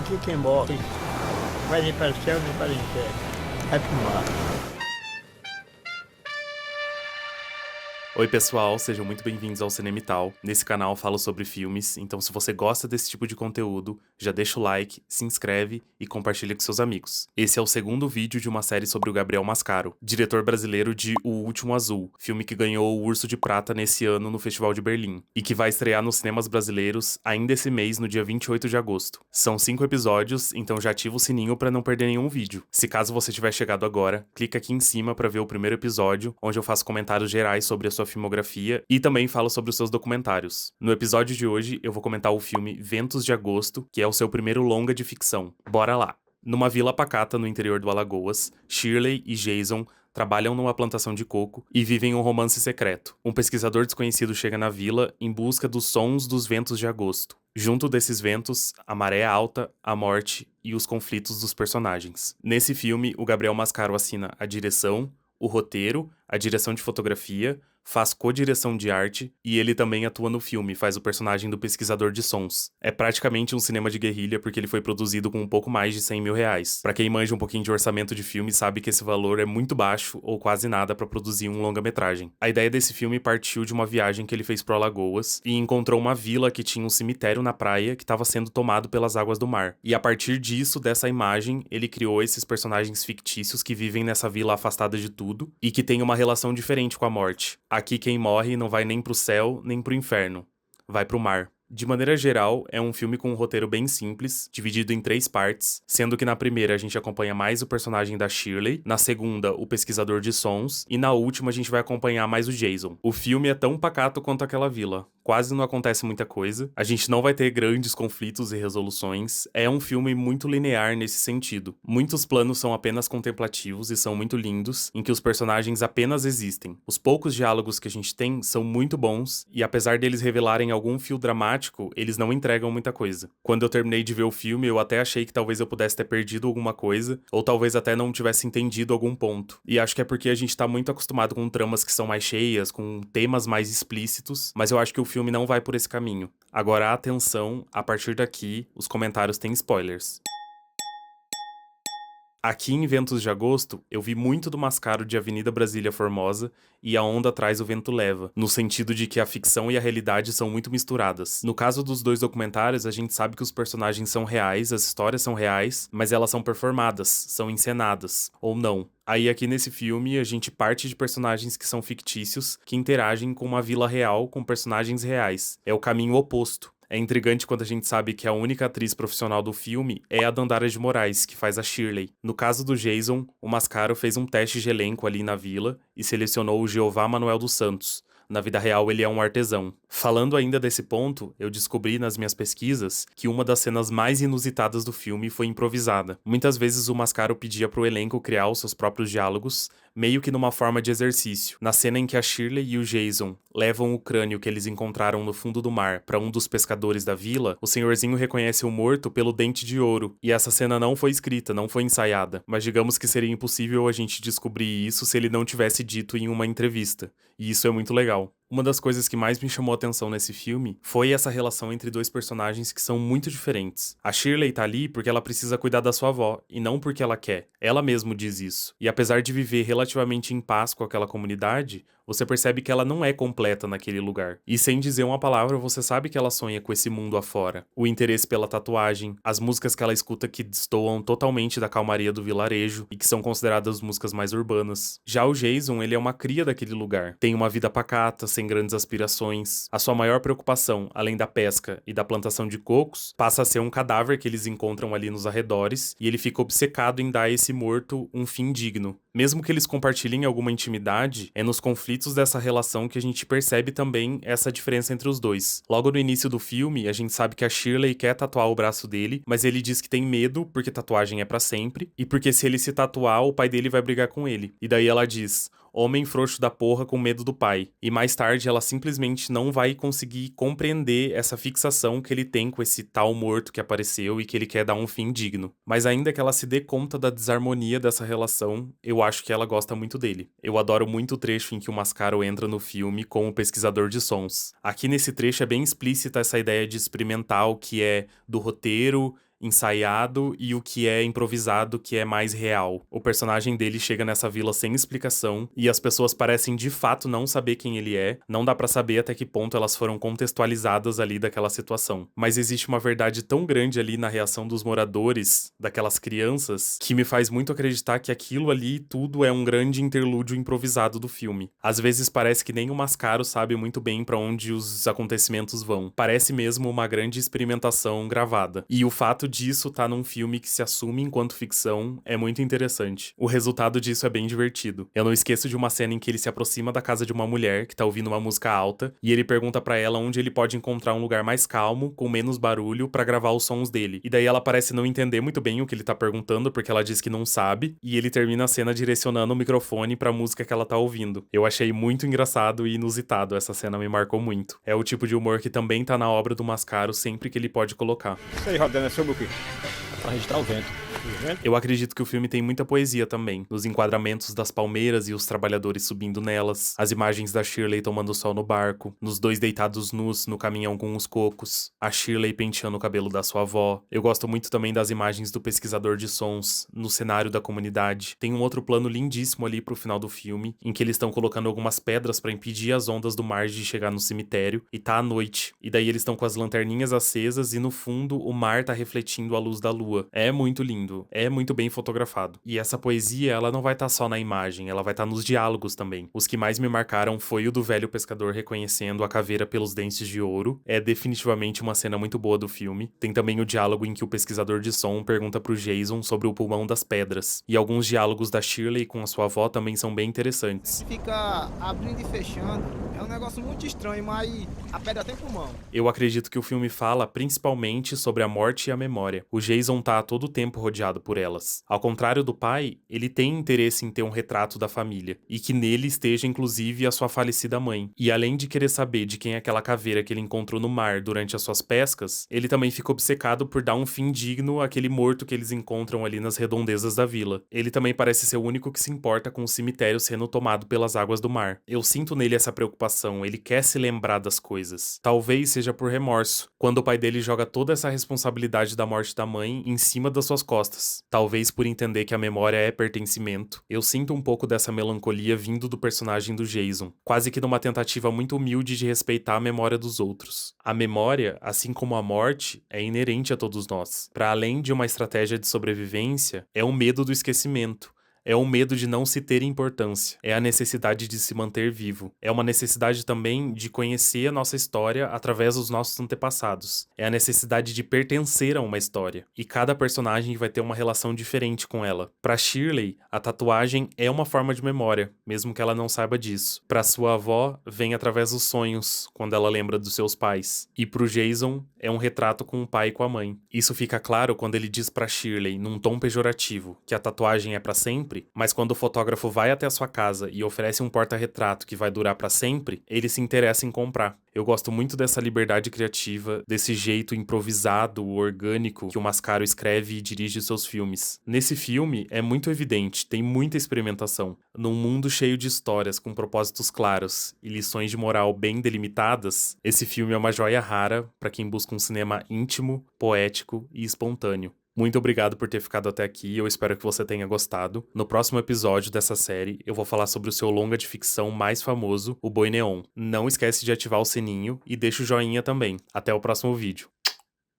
aqui quem morre vai nem para o céu nem para o inferno, vai para o mar. Oi pessoal, sejam muito bem-vindos ao Cinemital. Nesse canal eu falo sobre filmes, então se você gosta desse tipo de conteúdo, já deixa o like, se inscreve e compartilha com seus amigos. Esse é o segundo vídeo de uma série sobre o Gabriel Mascaro, diretor brasileiro de O Último Azul, filme que ganhou o Urso de Prata nesse ano no Festival de Berlim, e que vai estrear nos cinemas brasileiros ainda esse mês, no dia 28 de agosto. São 5 episódios, então já ativa o sininho para não perder nenhum vídeo. Se caso você tiver chegado agora, clica aqui em cima para ver o primeiro episódio, onde eu faço comentários gerais sobre a sua filmografia e também falo sobre os seus documentários. No episódio de hoje, eu vou comentar o filme Ventos de Agosto, que é o seu primeiro longa de ficção. Bora lá! Numa vila pacata no interior do Alagoas, Shirley e Jason trabalham numa plantação de coco e vivem um romance secreto. Um pesquisador desconhecido chega na vila em busca dos sons dos ventos de agosto. Junto desses ventos, a maré alta, a morte e os conflitos dos personagens. Nesse filme, o Gabriel Mascaro assina a direção, o roteiro, a direção de fotografia, faz co-direção de arte e ele também atua no filme, faz o personagem do pesquisador de sons. É praticamente um cinema de guerrilha porque ele foi produzido com um pouco mais de 100 mil reais. Pra quem manja um pouquinho de orçamento de filme sabe que esse valor é muito baixo ou quase nada pra produzir um longa-metragem. A ideia desse filme partiu de uma viagem que ele fez pro Alagoas e encontrou uma vila que tinha um cemitério na praia que estava sendo tomado pelas águas do mar. E a partir disso, dessa imagem, ele criou esses personagens fictícios que vivem nessa vila afastada de tudo e que tem uma relação diferente com a morte. Aqui quem morre não vai nem pro céu, nem pro inferno. Vai pro mar. De maneira geral, é um filme com um roteiro bem simples, dividido em 3 partes, sendo que na primeira a gente acompanha mais o personagem da Shirley, na segunda o pesquisador de sons, e na última a gente vai acompanhar mais o Jason. O filme é tão pacato quanto aquela vila. Quase não acontece muita coisa, a gente não vai ter grandes conflitos e resoluções, é um filme muito linear nesse sentido. Muitos planos são apenas contemplativos e são muito lindos, em que os personagens apenas existem. Os poucos diálogos que a gente tem são muito bons, e apesar deles revelarem algum fio dramático, eles não entregam muita coisa. Quando eu terminei de ver o filme, eu até achei que talvez eu pudesse ter perdido alguma coisa, ou talvez até não tivesse entendido algum ponto. E acho que é porque a gente tá muito acostumado com tramas que são mais cheias, com temas mais explícitos, mas eu acho que o filme não vai por esse caminho. Agora, atenção, a partir daqui, os comentários têm spoilers. Aqui em Ventos de Agosto, eu vi muito do Mascaro de Avenida Brasília Formosa e A Onda Atrás o Vento Leva, no sentido de que a ficção e a realidade são muito misturadas. No caso dos dois documentários, a gente sabe que os personagens são reais, as histórias são reais, mas elas são performadas, são encenadas, ou não. Aí aqui nesse filme, a gente parte de personagens que são fictícios, que interagem com uma vila real com personagens reais. É o caminho oposto. É intrigante quando a gente sabe que a única atriz profissional do filme é a Dandara de Moraes, que faz a Shirley. No caso do Jason, o Mascaro fez um teste de elenco ali na vila e selecionou o Jeová Manuel dos Santos. Na vida real, ele é um artesão. Falando ainda desse ponto, eu descobri nas minhas pesquisas que uma das cenas mais inusitadas do filme foi improvisada. Muitas vezes o Mascaro pedia pro elenco criar os seus próprios diálogos, meio que numa forma de exercício. Na cena em que a Shirley e o Jason levam o crânio que eles encontraram no fundo do mar para um dos pescadores da vila, o senhorzinho reconhece o morto pelo dente de ouro. E essa cena não foi escrita, não foi ensaiada. Mas digamos que seria impossível a gente descobrir isso se ele não tivesse dito em uma entrevista. E isso é muito legal. Uma das coisas que mais me chamou a atenção nesse filme foi essa relação entre dois personagens que são muito diferentes. A Shirley tá ali porque ela precisa cuidar da sua avó, e não porque ela quer. Ela mesmo diz isso. E apesar de viver relativamente em paz com aquela comunidade, você percebe que ela não é completa naquele lugar. E sem dizer uma palavra, você sabe que ela sonha com esse mundo afora. O interesse pela tatuagem, as músicas que ela escuta que destoam totalmente da calmaria do vilarejo e que são consideradas músicas mais urbanas. Já o Jason, ele é uma cria daquele lugar. Tem uma vida pacata, sem grandes aspirações. A sua maior preocupação, além da pesca e da plantação de cocos, passa a ser um cadáver que eles encontram ali nos arredores, e ele fica obcecado em dar a esse morto um fim digno. Mesmo que eles compartilhem alguma intimidade, é nos conflitos dessa relação que a gente percebe também essa diferença entre os dois. Logo no início do filme, a gente sabe que a Shirley quer tatuar o braço dele, mas ele diz que tem medo porque tatuagem é pra sempre, e porque se ele se tatuar, o pai dele vai brigar com ele. E daí ela diz: homem frouxo da porra com medo do pai. E mais tarde ela simplesmente não vai conseguir compreender essa fixação que ele tem com esse tal morto que apareceu e que ele quer dar um fim digno. Mas ainda que ela se dê conta da desarmonia dessa relação, eu acho que ela gosta muito dele. Eu adoro muito o trecho em que o Mascaro entra no filme como pesquisador de sons. Aqui nesse trecho é bem explícita essa ideia de experimental que é do roteiro ensaiado, e o que é improvisado, que é mais real. O personagem dele chega nessa vila sem explicação, e as pessoas parecem de fato não saber quem ele é, não dá pra saber até que ponto elas foram contextualizadas ali daquela situação. Mas existe uma verdade tão grande ali na reação dos moradores, daquelas crianças, que me faz muito acreditar que aquilo ali tudo é um grande interlúdio improvisado do filme. Às vezes parece que nem o Mascaro sabe muito bem pra onde os acontecimentos vão. Parece mesmo uma grande experimentação gravada. E o fato disso tá num filme que se assume enquanto ficção é muito interessante. O resultado disso é bem divertido. Eu não esqueço de uma cena em que ele se aproxima da casa de uma mulher que tá ouvindo uma música alta e ele pergunta pra ela onde ele pode encontrar um lugar mais calmo, com menos barulho, pra gravar os sons dele. E daí ela parece não entender muito bem o que ele tá perguntando, porque ela diz que não sabe, e ele termina a cena direcionando o microfone pra música que ela tá ouvindo. Eu achei muito engraçado e inusitado, essa cena me marcou muito. É o tipo de humor que também tá na obra do Mascaro sempre que ele pode colocar. Isso aí, rodando, é sobre o quê? Pra registrar o vento. Eu acredito que o filme tem muita poesia também, nos enquadramentos das palmeiras e os trabalhadores subindo nelas, as imagens da Shirley tomando sol no barco, nos dois deitados nus no caminhão com os cocos, a Shirley penteando o cabelo da sua avó. Eu gosto muito também das imagens do pesquisador de sons, no cenário da comunidade. Tem um outro plano lindíssimo ali pro final do filme, em que eles estão colocando algumas pedras pra impedir as ondas do mar de chegar no cemitério, e tá à noite. E daí eles estão com as lanterninhas acesas e no fundo o mar tá refletindo a luz da lua. É muito lindo. É muito bem fotografado. E essa poesia, ela não vai estar só na imagem, ela vai estar nos diálogos também. Os que mais me marcaram foi o do velho pescador reconhecendo a caveira pelos dentes de ouro. É definitivamente uma cena muito boa do filme. Tem também o diálogo em que o pesquisador de som pergunta pro Jason sobre o pulmão das pedras. E alguns diálogos da Shirley com a sua avó também são bem interessantes. Fica abrindo e fechando. É um negócio muito estranho, mas a pedra tem pulmão. Eu acredito que o filme fala principalmente sobre a morte e a memória. O Jason tá a todo tempo rodeado por elas. Ao contrário do pai, ele tem interesse em ter um retrato da família, e que nele esteja inclusive a sua falecida mãe. E além de querer saber de quem é aquela caveira que ele encontrou no mar durante as suas pescas, ele também fica obcecado por dar um fim digno àquele morto que eles encontram ali nas redondezas da vila. Ele também parece ser o único que se importa com o cemitério sendo tomado pelas águas do mar. Eu sinto nele essa preocupação, ele quer se lembrar das coisas. Talvez seja por remorso, quando o pai dele joga toda essa responsabilidade da morte da mãe em cima das suas costas. Talvez por entender que a memória é pertencimento. Eu sinto um pouco dessa melancolia vindo do personagem do Jason, quase que numa tentativa muito humilde de respeitar a memória dos outros. A memória, assim como a morte, é inerente a todos nós. Para além de uma estratégia de sobrevivência, é o medo do esquecimento. É o medo de não se ter importância. É a necessidade de se manter vivo. É uma necessidade também de conhecer a nossa história através dos nossos antepassados. É a necessidade de pertencer a uma história. E cada personagem vai ter uma relação diferente com ela. Para Shirley, a tatuagem é uma forma de memória, mesmo que ela não saiba disso. Para sua avó, vem através dos sonhos, quando ela lembra dos seus pais. E pro Jason, é um retrato com o pai e com a mãe. Isso fica claro quando ele diz para Shirley, num tom pejorativo, que a tatuagem é para sempre. Mas quando o fotógrafo vai até a sua casa e oferece um porta-retrato que vai durar pra sempre, ele se interessa em comprar. Eu gosto muito dessa liberdade criativa, desse jeito improvisado, orgânico que o Mascaro escreve e dirige seus filmes. Nesse filme é muito evidente, tem muita experimentação. Num mundo cheio de histórias com propósitos claros e lições de moral bem delimitadas, esse filme é uma joia rara pra quem busca um cinema íntimo, poético e espontâneo. Muito obrigado por ter ficado até aqui, eu espero que você tenha gostado. No próximo episódio dessa série, eu vou falar sobre o seu longa de ficção mais famoso, O Boi Neon. Não esquece de ativar o sininho e deixa o joinha também. Até o próximo vídeo.